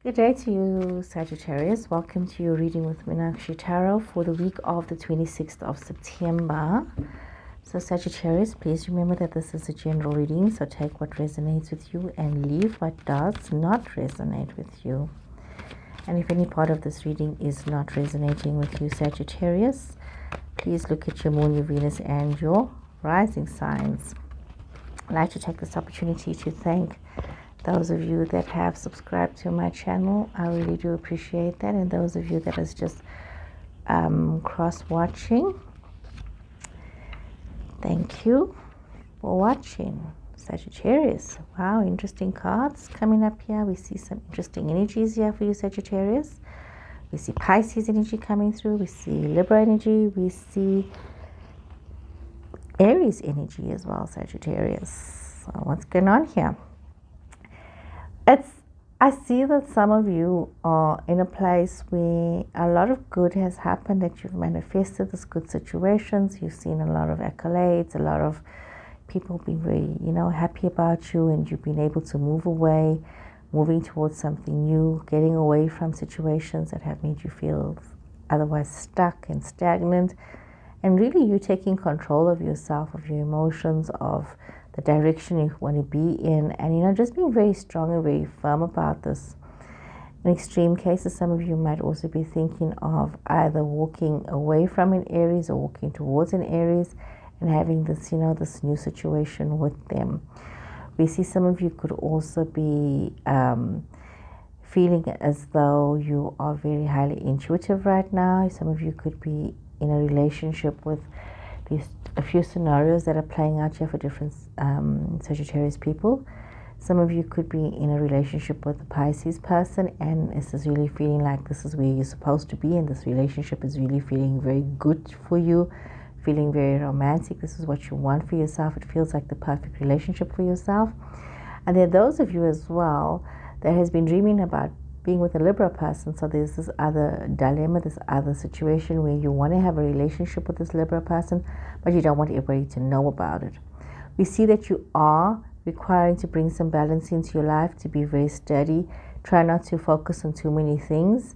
Good day to you, Sagittarius. Welcome to your reading with Meenakshi Tarot for the week of the 26th of September. So Sagittarius, please remember that this is a general reading, so take what resonates with you and leave what does not resonate with you. And if any part of this reading is not resonating with you, Sagittarius, please look at your moon, your Venus, and your rising signs. I'd like to take this opportunity to thank those of you that have subscribed to my channel. I really do appreciate that. And those of you that is just cross-watching, thank you for watching. Sagittarius, wow, interesting cards coming up here. We see some interesting energies here for you, Sagittarius. We see Pisces energy coming through. We see Libra energy. We see Aries energy as well, Sagittarius. So what's going on here? I see that some of you are in a place where a lot of good has happened, that you've manifested this good situations. You've seen a lot of accolades, a lot of people being very, happy about you, and you've been able to move away, moving towards something new, getting away from situations that have made you feel otherwise stuck and stagnant. And really you taking control of yourself, of your emotions, of the direction you want to be in, and just being very strong and very firm about this. In extreme cases, some of you might also be thinking of either walking away from an Aries or walking towards an Aries and having this, this new situation with them. We see some of you could also be feeling as though you are very highly intuitive right now. Some of you could be in a relationship with a few scenarios that are playing out here for different Sagittarius people. Some of you could be in a relationship with a Pisces person, and this is really feeling like this is where you're supposed to be, and this relationship is really feeling very good for you, feeling very romantic. This is what you want for yourself. It feels like the perfect relationship for yourself. And there are those of you as well that has been dreaming about being with a Libra person. So there's this other dilemma, this other situation where you want to have a relationship with this Libra person, but you don't want everybody to know about it. We see that you are requiring to bring some balance into your life, to be very steady. Try not to focus on too many things.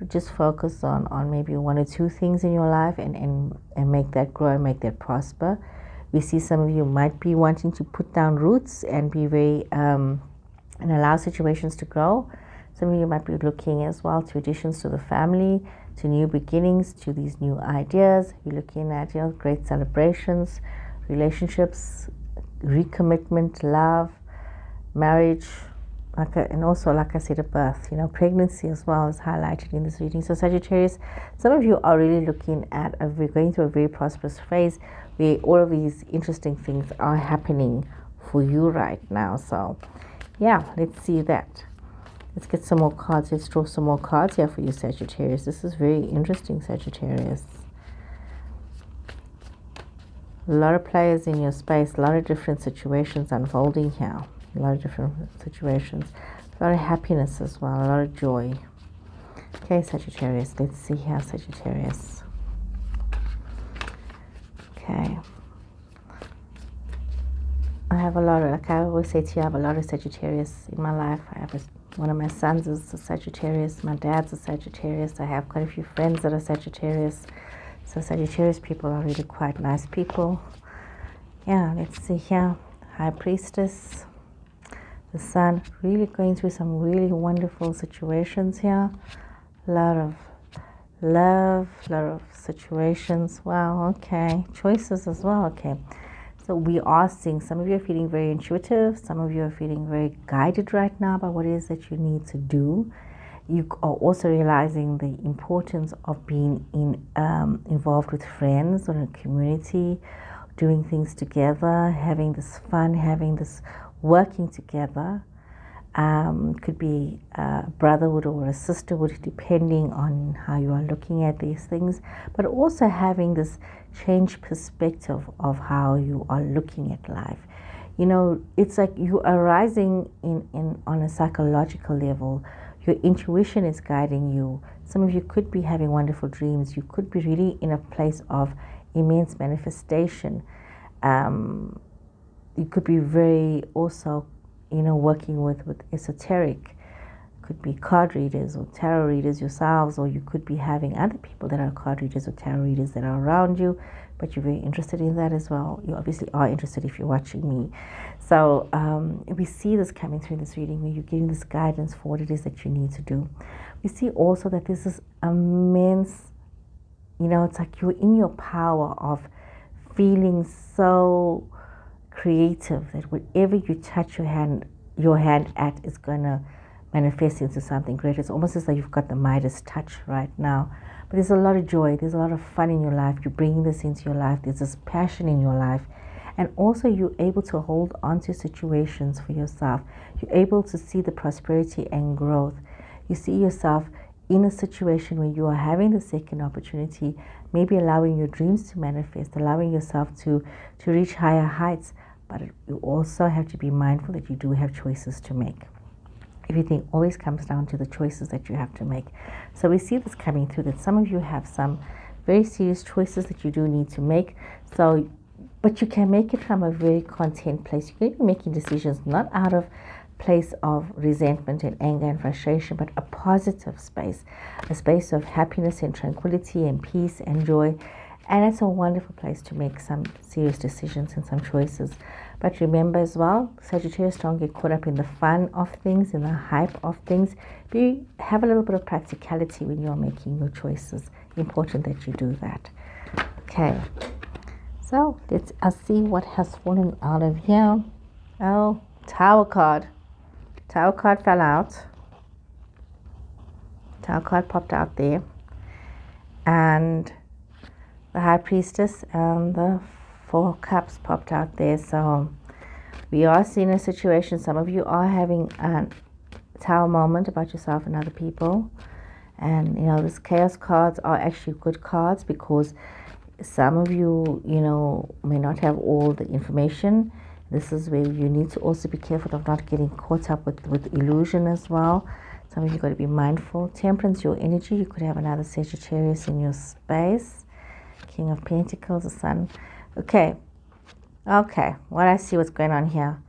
Just focus on maybe one or two things in your life and make that grow and make that prosper. We see some of you might be wanting to put down roots and be very and allow situations to grow. Some of you might be looking as well to additions to the family, to new beginnings, to these new ideas. You're looking at great celebrations, relationships, recommitment, love, marriage, and also, like I said, a birth. Pregnancy as well is highlighted in this reading. So Sagittarius, some of you are really looking at we're going through a very prosperous phase where all of these interesting things are happening for you right now. So yeah, let's see that. Let's get some more cards. Let's draw some more cards here for you, Sagittarius. This is very interesting, Sagittarius. A lot of players in your space, a lot of different situations unfolding here. A lot of different situations. A lot of happiness as well, a lot of joy. Okay, Sagittarius. Let's see here, Sagittarius. Okay. I have a lot of, like I always say to you, I have a lot of Sagittarius in my life. I have one of my sons is a Sagittarius. My dad's a Sagittarius. I have quite a few friends that are Sagittarius. So Sagittarius people are really quite nice people. Yeah, let's see here. High Priestess. The Sun. Really going through some really wonderful situations here. A lot of love, a lot of situations. Wow, okay. Choices as well, okay. So we are seeing some of you are feeling very intuitive. Some of you are feeling very guided right now by what it is that you need to do. You are also realizing the importance of being involved with friends or in a community, doing things together, having this fun, having this working together. Could be a brotherhood or a sisterhood, depending on how you are looking at these things, but also having this changed perspective of how you are looking at life. It's like you are rising on a psychological level. Your intuition is guiding you. Some of you could be having wonderful dreams. You could be really in a place of immense manifestation. You could be very also, working with esoteric could be card readers or tarot readers yourselves, or you could be having other people that are card readers or tarot readers that are around you, but you're very interested in that as well. You obviously are interested if you're watching me. So we see this coming through in this reading, where you're getting this guidance for what it is that you need to do. We see also that this is immense, it's like you're in your power of feeling so creative that whatever you touch your hand at is going to manifest into something great. It's almost as though you've got the Midas touch right now. But there's a lot of joy, there's a lot of fun in your life. You're bringing this into your life. There's this passion in your life. And also you're able to hold on to situations for yourself. You're able to see the prosperity and growth. You see yourself in a situation where you are having the second opportunity, maybe allowing your dreams to manifest, allowing yourself to reach higher heights. But you also have to be mindful that you do have choices to make. Everything always comes down to the choices that you have to make. So we see this coming through, that some of you have some very serious choices that you do need to make. But you can make it from a very content place. You're going to be making decisions not out of place of resentment and anger and frustration, but a positive space, a space of happiness and tranquility and peace and joy. And it's a wonderful place to make some serious decisions and some choices. But remember as well, Sagittarius, don't get caught up in the fun of things, in the hype of things. Have a little bit of practicality when you're making your choices. Important that you do that. Okay, so let's see what has fallen out of here. Oh, Tower card. Tower card fell out. Tower card popped out there. And the High Priestess and the Four Cups popped out there. So we are seeing a situation. Some of you are having a Tower moment about yourself and other people. And, these Chaos cards are actually good cards, because some of you, may not have all the information. This is where you need to also be careful of not getting caught up with illusion as well. Some of you got to be mindful. Temperance, your energy. You could have another Sagittarius in your space. King of Pentacles, the Sun. Okay, what I see what's going on here.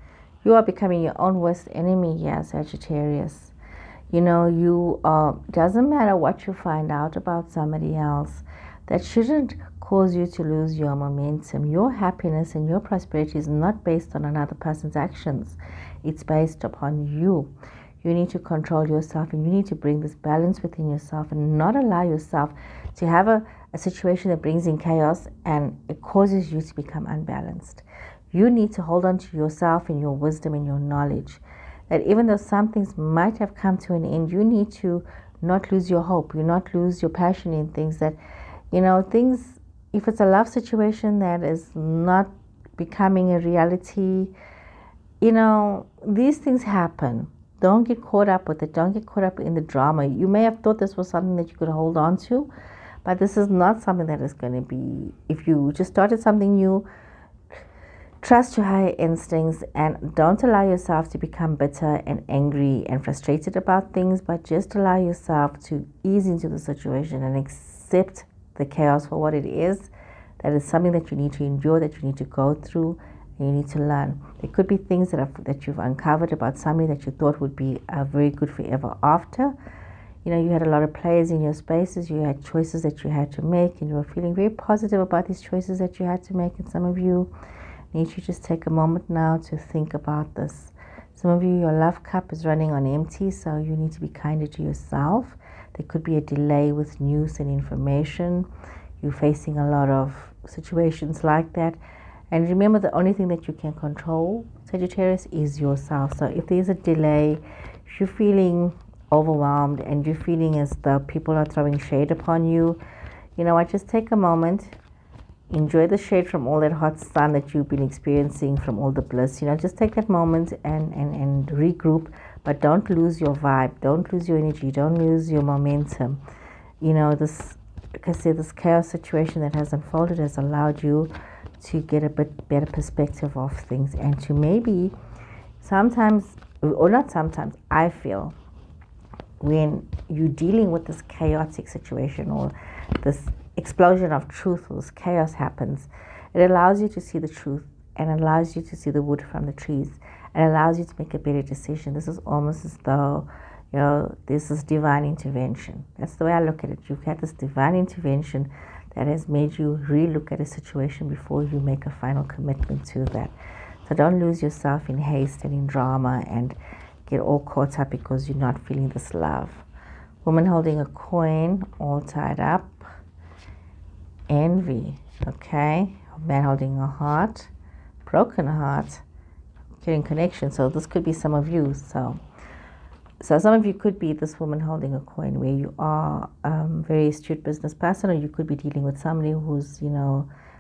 You are becoming your own worst enemy here, Sagittarius. Doesn't matter what you find out about somebody else, that shouldn't cause you to lose your momentum. Your happiness and your prosperity is not based on another person's actions. It's based upon you. You need to control yourself, and you need to bring this balance within yourself and not allow yourself to have a situation that brings in chaos and it causes you to become unbalanced. You need to hold on to yourself and your wisdom and your knowledge, that even though some things might have come to an end, you need to not lose your hope. You not lose your passion in things that, things, if it's a love situation that is not becoming a reality, these things happen. Don't get caught up with it. Don't get caught up in the drama. You may have thought this was something that you could hold on to, but this is not something that is going to be. If you just started something new, trust your higher instincts and don't allow yourself to become bitter and angry and frustrated about things, but just allow yourself to ease into the situation and accept the chaos for what it is. That is something that you need to endure, that you need to go through, and you need to learn. There could be things that you've uncovered about somebody that you thought would be a very good forever after. You had a lot of players in your spaces. You had choices that you had to make, and you were feeling very positive about these choices that you had to make. And some of you need to just take a moment now to think about this. Some of you, your love cup is running on empty, so you need to be kinder to yourself. There could be a delay with news and information. You're facing a lot of situations like that. And remember, the only thing that you can control, Sagittarius, is yourself. So if there's a delay, if you're feeling overwhelmed and you're feeling as though people are throwing shade upon you, just take a moment, enjoy the shade from all that hot sun that you've been experiencing, from all the bliss. Just take that moment and regroup, but don't lose your vibe, don't lose your energy, don't lose your momentum. This, like I said, this chaos situation that has unfolded has allowed you to get a bit better perspective of things, and to maybe I feel when you're dealing with this chaotic situation or this explosion of truth or this chaos happens, it allows you to see the truth and allows you to see the wood from the trees and allows you to make a better decision. This is almost as though This is divine intervention. That's the way I look at it. You've had this divine intervention that has made you re-look at a situation before you make a final commitment to that. So don't lose yourself in haste and in drama and get all caught up because you're not feeling this love. Woman holding a coin, all tied up. Envy, okay? Man holding a heart, broken heart, getting connection. So this could be some of you. So some of you could be this woman holding a coin where you are a very astute business person, or you could be dealing with somebody who's,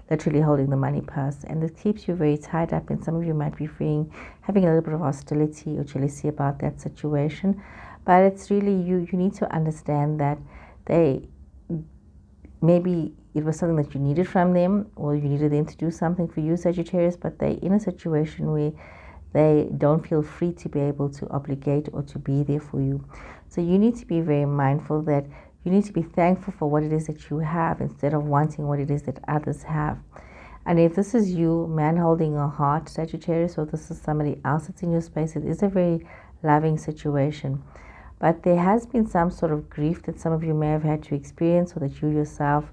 literally holding the money purse, and it keeps you very tied up. And some of you might be having a little bit of hostility or jealousy about that situation. But it's really you need to understand that maybe it was something that you needed from them, or you needed them to do something for you, Sagittarius, but they're in a situation where they don't feel free to be able to obligate or to be there for you. So you need to be very mindful that you need to be thankful for what it is that you have instead of wanting what it is that others have. And if this is you, man holding a heart, Sagittarius, or this is somebody else that's in your space, it is a very loving situation. But there has been some sort of grief that some of you may have had to experience, or that you yourself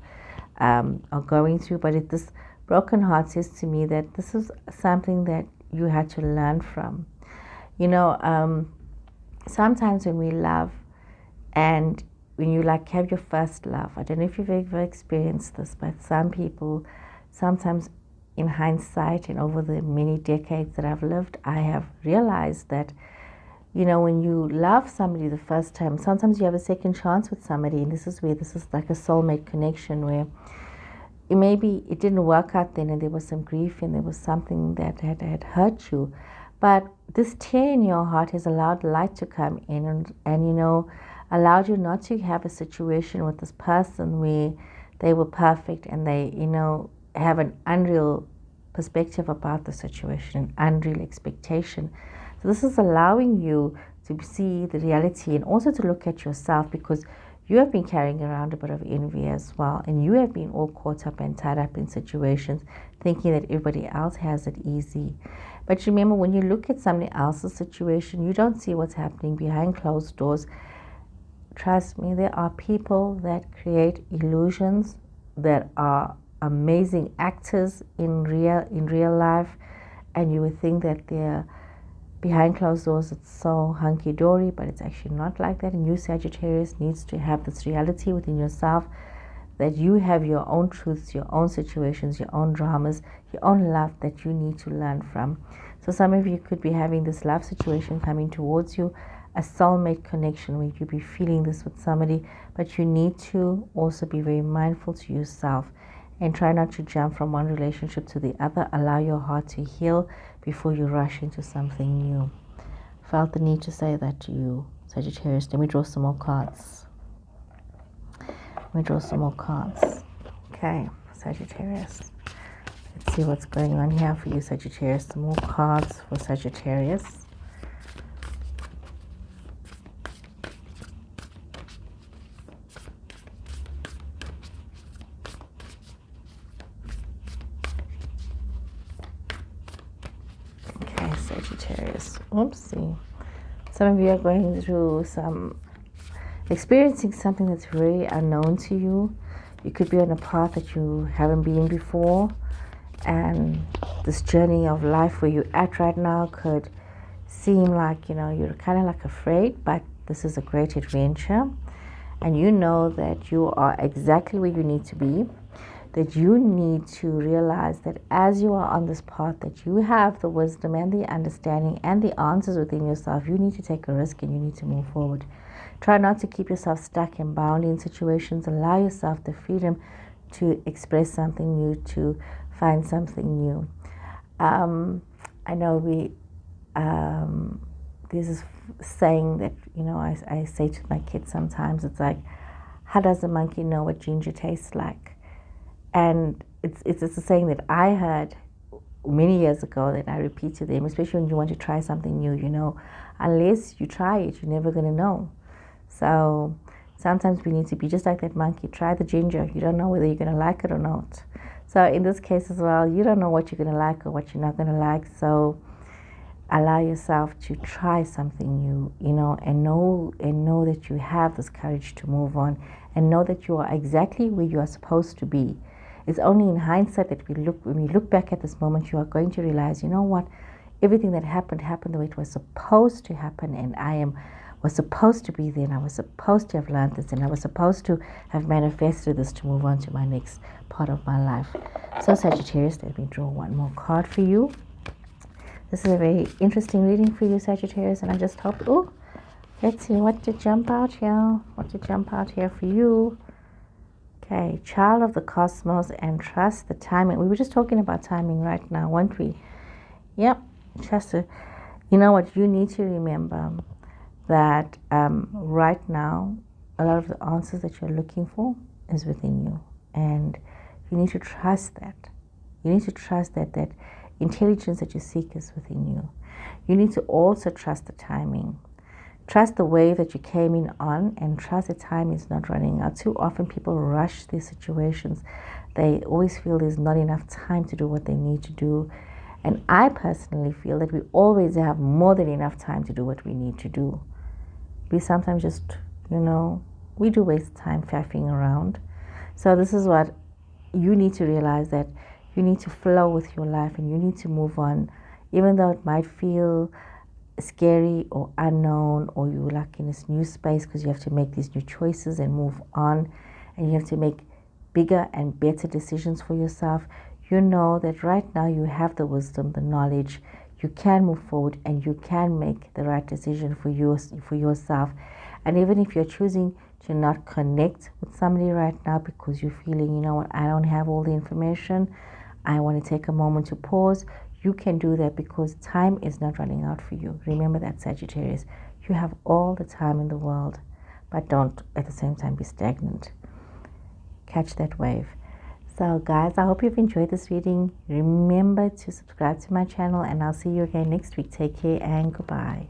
are going through. But this broken heart says to me that this is something that you had to learn from. Sometimes when we love, and when you have your first love, I don't know if you've ever experienced this, but some people, sometimes in hindsight and over the many decades that I've lived, I have realized that, when you love somebody the first time, sometimes you have a second chance with somebody, and this is like a soulmate connection where maybe it didn't work out then, and there was some grief and there was something that had hurt you. But this tear in your heart has allowed light to come in and allowed you not to have a situation with this person where they were perfect and they, have an unreal perspective about the situation, an unreal expectation. So this is allowing you to see the reality and also to look at yourself, because you have been carrying around a bit of envy as well, and you have been all caught up and tied up in situations thinking that everybody else has it easy. But remember, when you look at somebody else's situation, you don't see what's happening behind closed doors. Trust me, there are people that create illusions that are amazing actors in real life, and you would think that they're behind closed doors, it's so hunky-dory, but it's actually not like that. And you, Sagittarius, needs to have this reality within yourself that you have your own truths, your own situations, your own dramas, your own love that you need to learn from. So some of you could be having this love situation coming towards you, a soulmate connection where you'll be feeling this with somebody, but you need to also be very mindful to yourself and try not to jump from one relationship to the other. Allow your heart to heal before you rush into something new. Felt the need to say that to you, Sagittarius. Let me draw some more cards. Okay, Sagittarius. Let's see what's going on here for you, Sagittarius. Some more cards for Sagittarius. Sagittarius. Oopsie. Some of you are going through experiencing something that's very unknown to you. You could be on a path that you haven't been before, and this journey of life where you're at right now could seem like, you're kind of like afraid, but this is a great adventure, and you know that you are exactly where you need to be. That you need to realize that as you are on this path, that you have the wisdom and the understanding and the answers within yourself. You need to take a risk and you need to move forward. Try not to keep yourself stuck and bound in situations. Allow yourself the freedom to express something new, to find something new. I know there's this saying that, I say to my kids sometimes, it's like, how does a monkey know what ginger tastes like? And it's a saying that I heard many years ago that I repeat to them, especially when you want to try something new, unless you try it, you're never going to know. So sometimes we need to be just like that monkey. Try the ginger. You don't know whether you're going to like it or not. So in this case as well, you don't know what you're going to like or what you're not going to like. So allow yourself to try something new, and know that you have this courage to move on, and know that you are exactly where you are supposed to be. It's only in hindsight that when we look back at this moment, you are going to realize, you know what, everything that happened the way it was supposed to happen, and was supposed to be there, and I was supposed to have learned this, and I was supposed to have manifested this to move on to my next part of my life. So Sagittarius, let me draw one more card for you. This is a very interesting reading for you, Sagittarius, and I just hope, let's see what to jump out here for you. Okay, child of the cosmos, and trust the timing. We were just talking about timing right now, weren't we? Yep, you know what, you need to remember that right now, a lot of the answers that you're looking for is within you, and you need to trust that. You need to trust that intelligence that you seek is within you. You need to also trust the timing. Trust the wave that you came in on, and trust the time is not running out. Too often people rush these situations. They always feel there's not enough time to do what they need to do. And I personally feel that we always have more than enough time to do what we need to do. We sometimes just, we do waste time faffing around. So this is what you need to realize, that you need to flow with your life, and you need to move on, even though it might feel scary or unknown, or you're like in this new space, because you have to make these new choices and move on, and you have to make bigger and better decisions for yourself. You know that right now you have the wisdom, the knowledge. You can move forward, and you can make the right decision for yourself. And even if you're choosing to not connect with somebody right now because you're feeling, you know what, I don't have all the information, I want to take a moment to pause, you can do that, because time is not running out for you. Remember that, Sagittarius. You have all the time in the world, but don't at the same time be stagnant. Catch that wave. So guys, I hope you've enjoyed this reading. Remember to subscribe to my channel, and I'll see you again next week. Take care and goodbye.